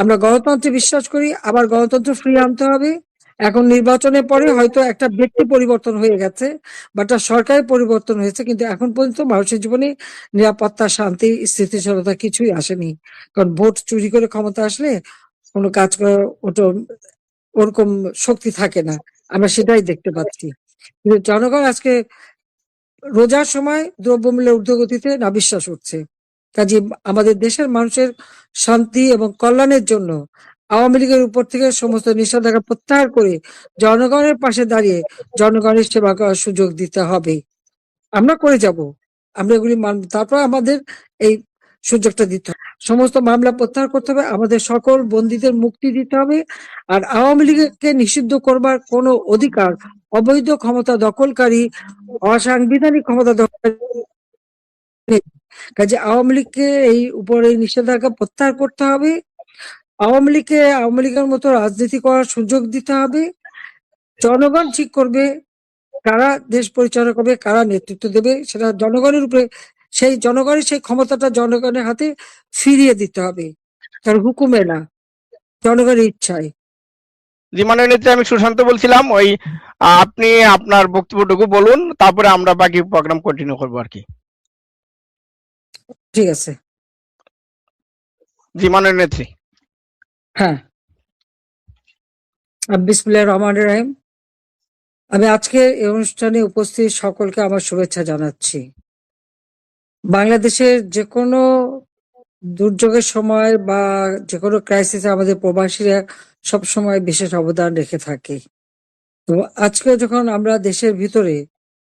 আমরা গণতন্ত্রে বিশ্বাস করি, আবার গণতন্ত্র ফ্রি আনতে হবে। এখন নির্বাচনের পরে হয়তো একটা ব্যক্তি পরিবর্তন হয়ে গেছে বা একটা সরকারের পরিবর্তন হয়েছে, কিন্তু এখন পর্যন্ত মানুষের জীবনে নিরাপত্তা, শান্তি, স্থিতিশীলতা কিছুই আসেনি। কারণ ভোট চুরি করে ক্ষমতা আসলে কোনো কাজ করার ওরকম শক্তি থাকে না। আমরা সেটাই দেখতে পাচ্ছি। কিন্তু জনগণ আজকে রোজার সময় দ্রব্যমূল্যের ঊর্ধ্বগতিতে নাভিশ্বাস উঠছে। কাজে আমাদের দেশের মানুষের শান্তি এবং কল্যাণের জন্য আওয়ামী লীগের উপর থেকে সমস্ত নিষেধাজ্ঞা প্রত্যাহার করে জনগণের পাশে দাঁড়িয়ে জনগণের সেবা করার সুযোগ দিতে হবে। আমরা করে যাব, আমরা এগুলি মানব, তারপর আমাদের এই সুযোগটা দিতে হবে। সমস্ত মামলা প্রত্যাহার করতে হবে, আমাদের সকল বন্দীদের মুক্তি দিতে হবে। আর আওয়ামী লীগকে নিষিদ্ধ করবার কোনো অধিকার অবৈধ ক্ষমতা দখলকারী, অসাংবিধানিক ক্ষমতা দখলকারী নেই। কাজে আওয়ামী লীগকে এই উপরে নিষেধাজ্ঞা প্রত্যাহার করতে হবে। আওয়ামী লীগের মতো রাজনীতি করার সুযোগ দিতে হবে। জনগণ ঠিক করবে কারা দেশ পরিচালনা করবে, কারা নেতৃত্ব দেবে, সেটা জনগণের উপরে। সেই জনগণের সেই ক্ষমতাটা জনগণের হাতে ফিরিয়ে দিতে হবে, তার হুকুমে না, জনগণের ইচ্ছায়। জি মাননীয় নেত্রী, আমি সুশান্ত বলছিলাম। ওই আপনি আপনার বক্তব্যটুকু বলুন, তারপরে আমরা বাকি প্রোগ্রাম কন্টিনিউ করবো আর কি। ঠিক আছে। জি মাননীয় নেত্রী। হ্যাঁ, বিসমিল্লাহির রহমানির রহিম। আমি আজকে এই অনুষ্ঠানে উপস্থিত সকলকে আমার শুভেচ্ছা জানাচ্ছি। বাংলাদেশের যে কোনো দুর্যোগের সময় বা যে কোনো ক্রাইসিসে আমাদের প্রবাসীরা সবসময় বিশেষ অবদান রেখে থাকে। তো আজকে যখন আমরা দেশের ভিতরে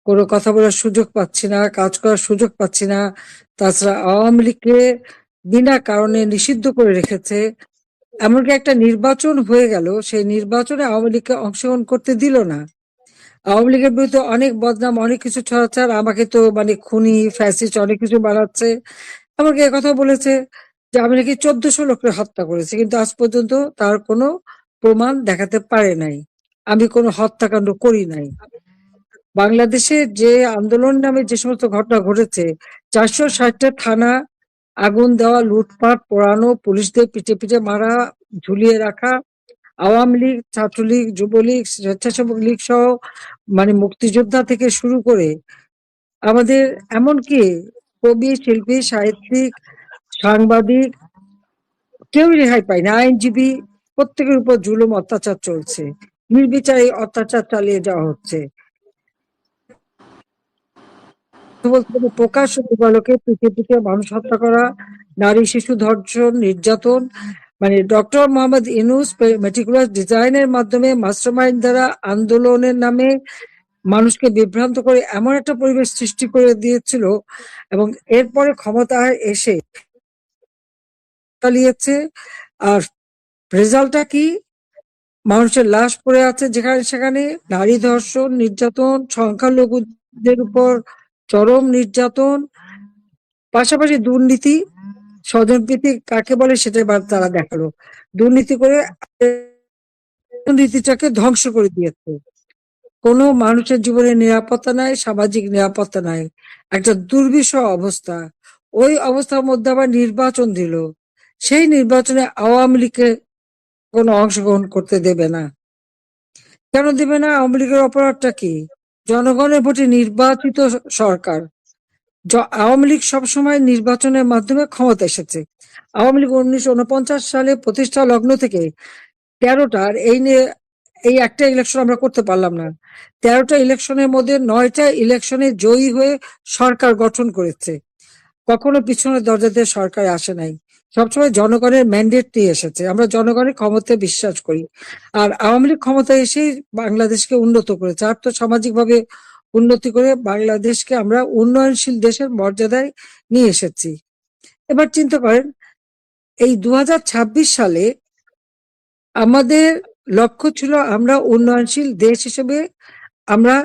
কোনো কথা বলার সুযোগ পাচ্ছি না, কাজ করার সুযোগ পাচ্ছি না, তাছাড়া আওয়ামী লীগকে বিনা কারণে নিষিদ্ধ করে রেখেছে, এমনকি একটা নির্বাচন হয়ে গেল, সেই নির্বাচনে আওয়ামী লীগকে অংশগ্রহণ করতে দিল না। আওয়ামী লীগের বিরুদ্ধে অনেক বদনাম, অনেক কিছু ছড়াচ্ছে, আর আমাকে তো মানে খুনি, ফ্যাসিস্ট অনেক কিছু বানাচ্ছে। আমাকে কথা বলেছে যে আমি নাকি 1400 লোককে হত্যা করেছি, কিন্তু আজ পর্যন্ত তার কোনো প্রমাণ দেখাতে পারে নাই। আমি কোনো হত্যাকাণ্ড করি নাই। বাংলাদেশে যে আন্দোলন নামে যে সমস্ত ঘটনা ঘটেছে, 460টা থানা আগুন দেওয়া, লুটপাট, পোড়ানো, পুলিশদের পিঠে পিঠে মারা, ঝুলিয়ে রাখা, আওয়ামী লীগ, ছাত্রলীগ, যুবলীগ, স্বেচ্ছাসেবক লীগ সহ মানে মুক্তিযোদ্ধা থেকে শুরু করে আমাদের এমনকি কবি, শিল্পী, সাহিত্যিক, সাংবাদিক কেউ রেহাই পায়নি। আইনজীবী, প্রত্যেকের উপর জুলুম, অত্যাচার চলছে। নির্বিচারে অত্যাচার চালিয়ে যাওয়া হচ্ছে। প্রকাশ্য দিবালোকে পিঠে পিঠে মানুষ হত্যা করা, নারী শিশু ধর্ষণ, নির্যাতন, মানে ডক্টর মোহাম্মদ ইউনূস মেটিকুলাস ডিজাইনের মাধ্যমে মাস্টারমাইন্ড দ্বারা আন্দোলনের নামে মানুষকে বিভ্রান্ত করে এমন একটা পরিবেশ সৃষ্টি করে দিয়েছিল, এবং এরপরে ক্ষমতায় এসে চালিয়েছে। আর রেজাল্টটা কি? মানুষের লাশ পড়ে আছে যেখানে সেখানে, নারী ধর্ষণ, নির্যাতন, সংখ্যালঘুদের উপর চরম নির্যাতন, পাশাপাশি দুর্নীতি, স্বজনপ্রীতি কাকে বলে সেটা এবার তারা দেখালো। দুর্নীতি করে দুর্নীতিটাকে ধ্বংস করে দিয়েছে। কোনো মানুষের জীবনে নিরাপত্তা নাই, সামাজিক নিরাপত্তা নাই, একটা দুর্বিষহ অবস্থা। ওই অবস্থার মধ্যে আবার নির্বাচন দিল। সেই নির্বাচনে আওয়ামী লীগকে কোনো অংশগ্রহণ করতে দেবে না। কেন দেবে না? আওয়ামী লীগের অপরাধটা কি? জনগণের ভোটে নির্বাচিত সরকার। আওয়ামী লীগ সবসময় নির্বাচনের মাধ্যমে ক্ষমতা এসেছে। আওয়ামী লীগ 1949 সালে প্রতিষ্ঠা লগ্ন থেকে 13টার এই নিয়ে এই একটা ইলেকশন আমরা করতে পারলাম না। 13টা ইলেকশনের মধ্যে 9টা ইলেকশনে জয়ী হয়ে সরকার গঠন করেছে। কখনো পিছনের দরজা দিয়ে সরকারে আসে নাই। সবসময় জনগণের ম্যান্ডেট নিয়ে এসেছে। আমরা জনগণের ক্ষমতায় বিশ্বাস করি। আর আওয়ামী লীগ ক্ষমতায় এসেই বাংলাদেশকে উন্নত করেছে, আর্থসামাজিক ভাবে উন্নতি করে বাংলাদেশকে আমরা উন্নয়নশীল দেশের মর্যাদায় নিয়ে এসেছি। এবার চিন্তা করেন, এই 2026 সালে আমাদের লক্ষ্য ছিল আমরা উন্নয়নশীল দেশ হিসেবে আমরা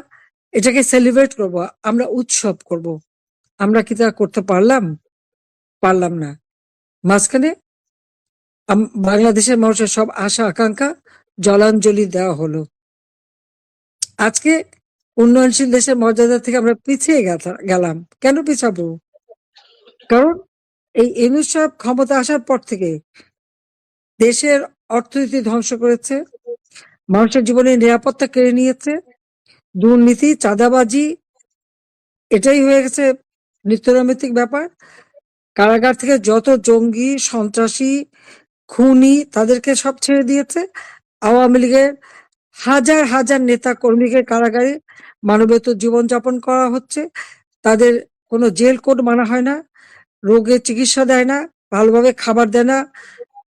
এটাকে সেলিব্রেট করব, আমরা উৎসব করব। আমরা কি তা করতে পারলাম? পারলাম না। মাঝখানে বাংলাদেশের মানুষের সব আশা আকাঙ্ক্ষা জলাঞ্জলি দেওয়া হলো। আজকে উন্নয়নশীল দেশের মর্যাদা থেকে আমরা পিছিয়ে গেলাম। কেন পিছাবো? কারণ এই ইউনূস সাহেব ক্ষমতা আসার পর থেকে দেশের অর্থনীতি ধ্বংস করেছে, মানুষের জীবনের নিরাপত্তা কেড়ে নিয়েছে, দুর্নীতি, চাঁদাবাজি, এটাই হয়ে গেছে নিত্যনৈমিত্তিক ব্যাপার। কারাগার থেকে যত জঙ্গি, সন্ত্রাসী, খুনি তাদেরকে সব ছেড়ে দিয়েছে। আওয়ামী লীগের হাজার হাজার নেতা কর্মীকে কারাগারে মানবেতর জীবনযাপন করা হচ্ছে। তাদের কোনো জেল কোড মানা হয় না, রোগের চিকিৎসা দেয় না, ভালোভাবে খাবার দেয় না,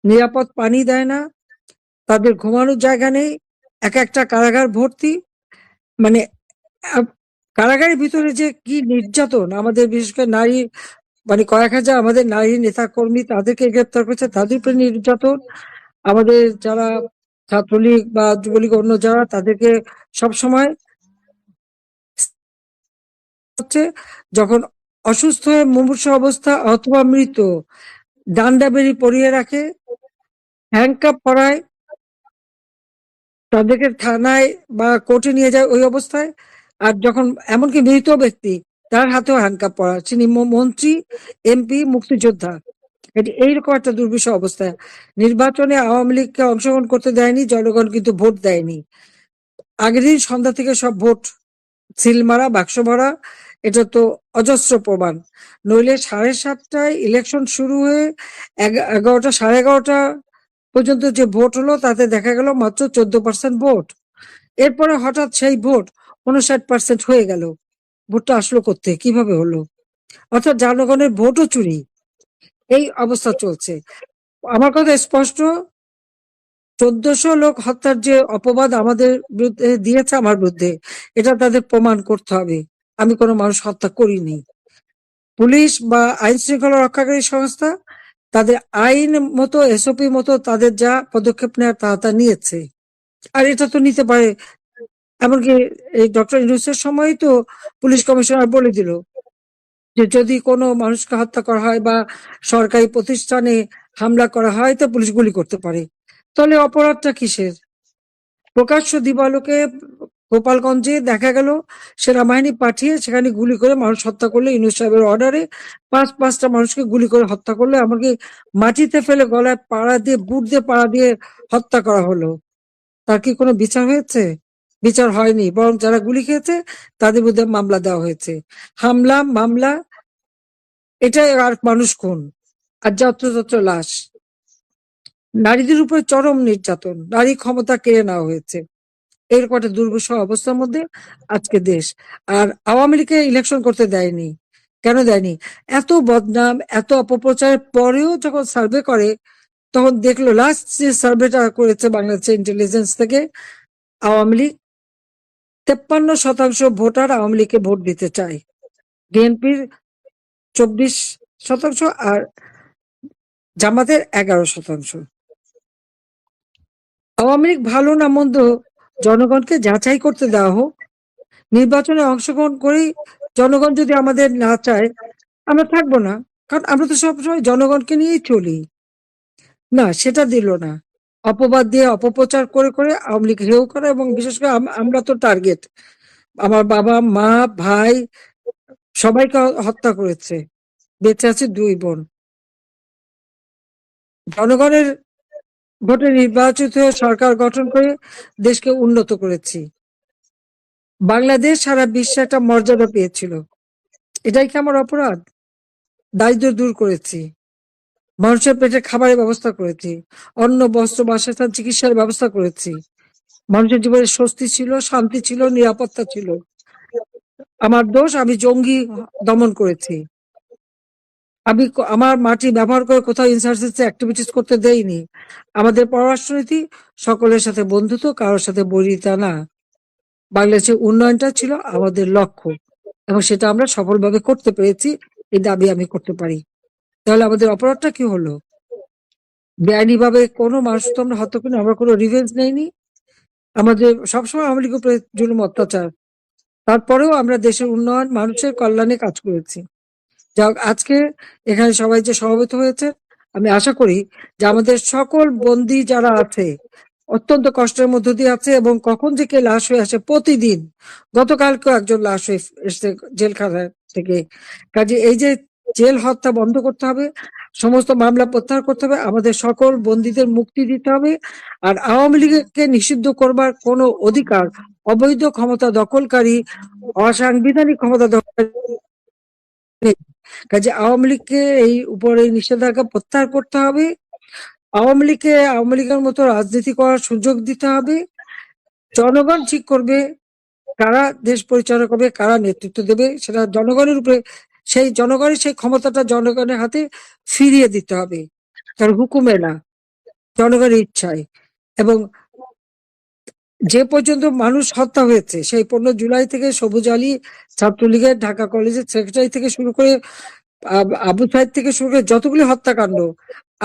নিরাপদ পানি দেয় না, তাদের ঘুমানোর জায়গা নেই। এক একটা কারাগার ভর্তি, মানে কারাগারের ভিতরে যে কি নির্যাতন, আমাদের বিশেষ করে নারী, মানে কয়েক হাজার আমাদের নারী নেতা কর্মী তাদেরকে গ্রেপ্তার করেছে, তাদের উপরে নির্যাতন। আমাদের যারা ছাত্রলীগ বা যুবলীগ অন্য যারা, তাদেরকে সবসময় হচ্ছে যখন অসুস্থ হয়ে মুমূর্ষু অবস্থা অথবা মৃত, ডান্ডা বেরি পরিয়ে রাখে, হ্যান্ডকাপ পরায়, তাদেরকে থানায় বা কোর্টে নিয়ে যায় ওই অবস্থায়। আর যখন এমনকি মৃত ব্যক্তি, তার হাতেও হ্যান্ডকাপ পরা, তিনি মন্ত্রী, এমপি, মুক্তিযোদ্ধা। এটি এইরকম একটা দুর্বিষহ অবস্থায় নির্বাচনে আওয়ামী লীগকে অংশগ্রহণ করতে দেয়নি, জনগণ কিন্তু ভোট দেয়নি। আগের দিন সন্ধ্যা থেকে সব ভোট সিল মারা, বাক্স ভরা, এটা তো অজস্র প্রমাণ। নইলে 7:30টায় ইলেকশন শুরু হয়ে 11টা, 11:30 পর্যন্ত যে ভোট হলো তাতে দেখা গেল মাত্র 14% ভোট। এরপরে হঠাৎ সেই ভোট 59% হয়ে গেল। ভোটটা আসলো কোত্থেকে, কিভাবে হলো? অর্থাৎ জনগণের ভোটও চুরি, এই অবস্থা চলছে। আমার কথা স্পষ্ট, 1400 লোক হত্যার যে অপবাদ আমাদের বিরুদ্ধে দিয়েছে, আমার বিরুদ্ধে, এটা তাদের প্রমাণ করতে হবে আমি কোনো মানুষ হত্যা করিনি। পুলিশ বা আইন শৃঙ্খলা রক্ষাকারী সংস্থা তাদের আইন মতো, এসওপি মতো তাদের যা পদক্ষেপ নেওয়ার তা নিয়েছে। আর এটা তো নিতে পারে, এমনকি এই ডক্টর ইউনূসের সময় তো পুলিশ কমিশনার বলে দিল যে যদি কোনো মানুষকে হত্যা করা হয় বা সরকারি প্রতিষ্ঠানে হামলা করা হয় তো পুলিশ গুলি করতে পারে। তাহলে অপরাধটা কিসের? প্রকাশ্য দিবালোকে গোপালগঞ্জে দেখা গেল সেনাবাহিনী পাঠিয়ে সেখানে গুলি করে মানুষ হত্যা করলো, ইউনূস সাহেবের অর্ডারে পাঁচটা মানুষকে গুলি করে হত্যা করলো, এমনকি মাটিতে ফেলে গলায় পাড়া দিয়ে, বুট দিয়ে পাড়া দিয়ে হত্যা করা হলো। তার কি কোনো বিচার হয়েছে? বিচার হয়নি, বরং যারা গুলি খেয়েছে তাদের বিরুদ্ধে মামলা দেওয়া হয়েছে। হামলা, মামলা, এটাই আর মানুষ খুন, আর যত্রতত্র লাশ। নারীদের উপরে চরম নির্যাতন, নারী ক্ষমতা কেড়ে নেওয়া হয়েছে। এরকম একটা দুর্বিষহ অবস্থার মধ্যে আজকে দেশ। আর আওয়ামী লীগকে ইলেকশন করতে দেয়নি। কেন দেয়নি? এত বদনাম, এত অপপ্রচারের পরেও যখন সার্ভে করে, তখন দেখলো লাস্ট যে সার্ভেটা করেছে বাংলাদেশের ইন্টেলিজেন্স থেকে, আওয়ামী লীগ 53% ভোটার আওয়ামী লীগকে ভোট দিতে চায়, বিএনপির 24% আর জামাতের 11%। আওয়ামী লীগ ভালো না মন্দ জনগণকে যাচাই করতে দেওয়া হোক। নির্বাচনে অংশগ্রহণ করেই জনগণ যদি আমাদের না চায়, আমরা থাকবো না, কারণ আমরা তো সবসময় জনগণকে নিয়েই চলি। না, সেটা দিল না। অপবাদ দিয়ে, অপপ্রচার করে করে আওয়ামী লীগ হেয় করে, এবং বিশেষ করে আমরা তো টার্গেট। আমার বাবা, মা, ভাই সবাইকে হত্যা করেছে, বেঁচে আছে 2 বোন। জনগণের ভোটে নির্বাচিত হয়ে সরকার গঠন করে দেশকে উন্নত করেছি। বাংলাদেশ সারা বিশ্বে একটা মর্যাদা পেয়েছিল। এটাই কি আমার অপরাধ? দারিদ্র্য দূর করেছি, মানুষের পেটে খাবারের ব্যবস্থা করেছি, অন্ন, বস্ত্র, বাসস্থান, চিকিৎসার ব্যবস্থা করেছি। মানুষের জীবনে স্বস্তি ছিল, শান্তি ছিল, নিরাপত্তা ছিল। আমার দোষ, আমি জঙ্গি দমন করেছি। আমি আমার মাটি ব্যবহার করে কোথাও ইনসার্জেন্সি অ্যাক্টিভিটিস করতে দেইনি। আমাদের পররাষ্ট্রনীতি সকলের সাথে বন্ধুত্ব, কারোর সাথে বৈরিতা না। বাংলাদেশের উন্নয়নটা ছিল আমাদের লক্ষ্য, এবং সেটা আমরা সফলভাবে করতে পেরেছি, এই দাবি আমি করতে পারি। তাহলে আমাদের অপরাধটা কি হলো? বেআইনিভাবে কোনো মানুষ তো আমরা হত্যা করিনি, আমরা কোনো রিভেঞ্জ নেইনি। আমাদের সবসময় আওয়ামী লীগের উপরে জুলুম, অত্যাচার, তারপরেও আমরা দেশের উন্নয়ন, মানুষের কল্যাণে কাজ করেছি। যাক, আজকে এখানে সবাই যে সমবেত হয়েছে, আমি আশা করি যে আমাদের সকল বন্দী যারা আছে অত্যন্ত কষ্টের মধ্য দিয়ে আছে, এবং কখন থেকে লাশ হয়ে আসে প্রতিদিন। গতকালকেও একজন লাশ হয়ে এসছে জেলখানা থেকে। কাজে এই যে জেল হত্যা বন্ধ করতে হবে, সমস্ত মামলা প্রত্যাহার করতে হবে, আমাদের সকল বন্দীদের মুক্তি দিতে হবে। আর আওয়ামী লীগকে নিষিদ্ধ করবার কোনো অধিকার অবৈধ ক্ষমতা দখলকারী, অসাংবিধানিক ক্ষমতা দখলকারী নেই। কাজে আওয়ামী লীগকে এই উপরে নিষেধাজ্ঞা প্রত্যাহার করতে হবে। আওয়ামী লীগের মতো রাজনীতি করার সুযোগ দিতে হবে। জনগণ ঠিক করবে কারা দেশ পরিচালনা করবে, কারা নেতৃত্ব দেবে, সেটা জনগণের উপরে, সেই জনগণের সেই ক্ষমতাটা জনগণের হাতে ফিরিয়ে দিতে হবে, তার হুকুমে না, জনগণের ইচ্ছায়। এবং যে পর্যন্ত মানুষ হত্যা হয়েছে, সেই 15 জুলাই থেকে সবুজ আলী ছাত্রলীগের ঢাকা কলেজের সেক্রেটারি থেকে শুরু করে আবু সাইদ থেকে শুরু করে যতগুলি হত্যাকাণ্ড,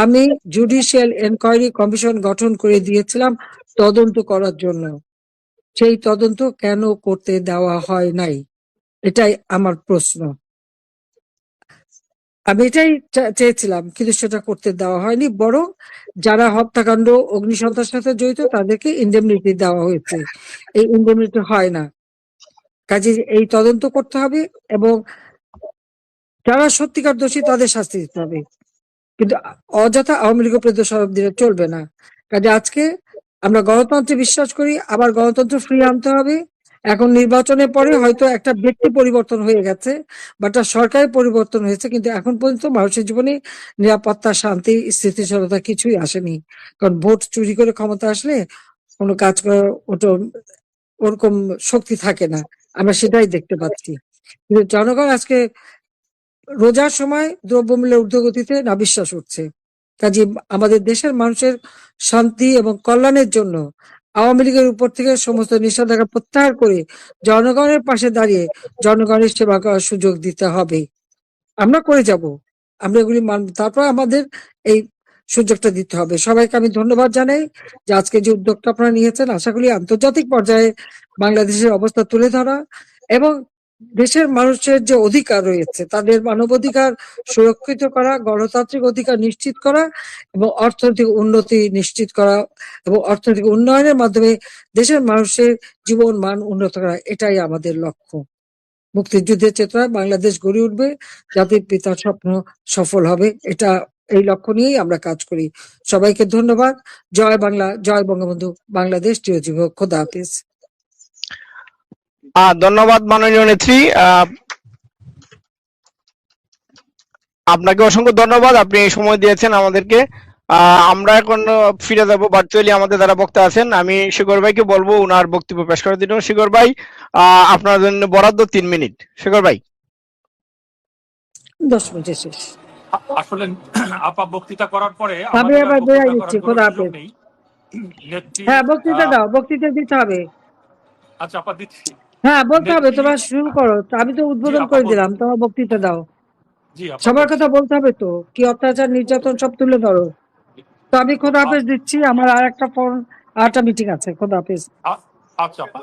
আমি জুডিশিয়াল এনকোয়ারি কমিশন গঠন করে দিয়েছিলাম তদন্ত করার জন্য। সেই তদন্ত কেন করতে দেওয়া হয় নাই, এটাই আমার প্রশ্ন। আমি এটাই চেয়েছিলাম, কিন্তু সেটা করতে দেওয়া হয়নি। বরং যারা হত্যাকাণ্ড, অগ্নিসন্ত্রাসের সাথে জড়িত তাদেরকে ইন্ডেমনিটি দেওয়া হয়েছে, এই ইন্ডেমনিটি হয় না। কাজে এই তদন্ত করতে হবে এবং যারা সত্যিকার দোষী তাদের শাস্তি দিতে হবে, কিন্তু অযথা আওয়ামী লীগের উপরে দোষারোপ দিলে চলবে না। কাজে আজকে আমরা গণতন্ত্রে বিশ্বাস করি, আবার গণতন্ত্র ফিরিয়ে আনতে হবে। এখন নির্বাচনের পরে হয়তো একটা ব্যক্তি পরিবর্তন হয়ে গেছে বা একটা সরকারের পরিবর্তন হয়েছে, কিন্তু এখন পর্যন্ত মানুষের জীবনে নিরাপত্তা, শান্তি, স্থিতিশীলতা কিছুই আসেনি। কারণ ভোট চুরি করে ক্ষমতা আসলে কোনো কাজ করার ওরকম শক্তি থাকে না, আমরা সেটাই দেখতে পাচ্ছি। কিন্তু জনগণ আজকে রোজার সময় দ্রব্যমূল্যের ঊর্ধ্বগতিতে নাভিশ্বাস উঠছে। কাজে আমাদের দেশের মানুষের শান্তি এবং কল্যাণের জন্য আওয়ামী লীগের উপর থেকে সমস্ত নিষেধাজ্ঞা প্রত্যাহার করে জনগণের পাশে দাঁড়িয়ে জনগণের সেবা করার সুযোগ দিতে হবে। আমরা করে যাব, আমরা এগুলি মানব, তারপর আমাদের এই সুযোগটা দিতে হবে। সবাইকে আমি ধন্যবাদ জানাই যে আজকে যে উদ্যোগটা আপনারা নিয়েছেন, আশা করি আন্তর্জাতিক পর্যায়ে বাংলাদেশের অবস্থা তুলে ধরা এবং দেশের মানুষের যে অধিকার রয়েছে তাদের মানবাধিকার সুরক্ষিত করা, গণতান্ত্রিক অধিকার নিশ্চিত করা এবং অর্থনৈতিক উন্নতি নিশ্চিত করা এবং অর্থনৈতিক উন্নয়নের মাধ্যমে দেশের মানুষের জীবন মান উন্নত করা, এটাই আমাদের লক্ষ্য। মুক্তিযুদ্ধের চেতনায় বাংলাদেশ গড়ে উঠবে, জাতির পিতার স্বপ্ন সফল হবে, এটা এই লক্ষ্য নিয়েই আমরা কাজ করি। সবাইকে ধন্যবাদ। জয় বাংলা, জয় বঙ্গবন্ধু, বাংলাদেশ চিরজীবী হোক। খোদা হাফিজ। ধন্যবাদ মাননীয় নেত্রী, আপনাকে অসংখ্য ধন্যবাদ, আপনি এই সময় দিয়েছেন আমাদেরকে। আমরা এখন ফিরে যাব ভার্চুয়ালি, আমাদের যারা বক্তা আছেন। আমি শিখর ভাইকে বলবো উনার বক্তব্য পেশ করার জন্য। শিখর ভাই, আপনার জন্য বরাদ্দ 3 মিনিট। শিখর ভাই। 10 মিনিটে শেষ। আসলে আপা বক্তৃতা করার পরে আমি আবার বেড়াই দিচ্ছি। খোদা হাফেজ। হ্যাঁ, বক্তৃতা দাও, বক্তৃতা দিতে হবে। আচ্ছা আপা দিচ্ছি। হ্যাঁ, বলতে হবে, তোমরা শুরু করো, আমি তো উদ্বোধন করে দিলাম, তোমার বক্তৃতা দাও। সবার কথা বলতে হবে তো, কি অত্যাচার নির্যাতন সব তুলে ধরো। তো আমি খোদা হাফেজ দিচ্ছি, আমার আর একটা মিটিং আছে। খোদা হাফেজ। আচ্ছা আপা।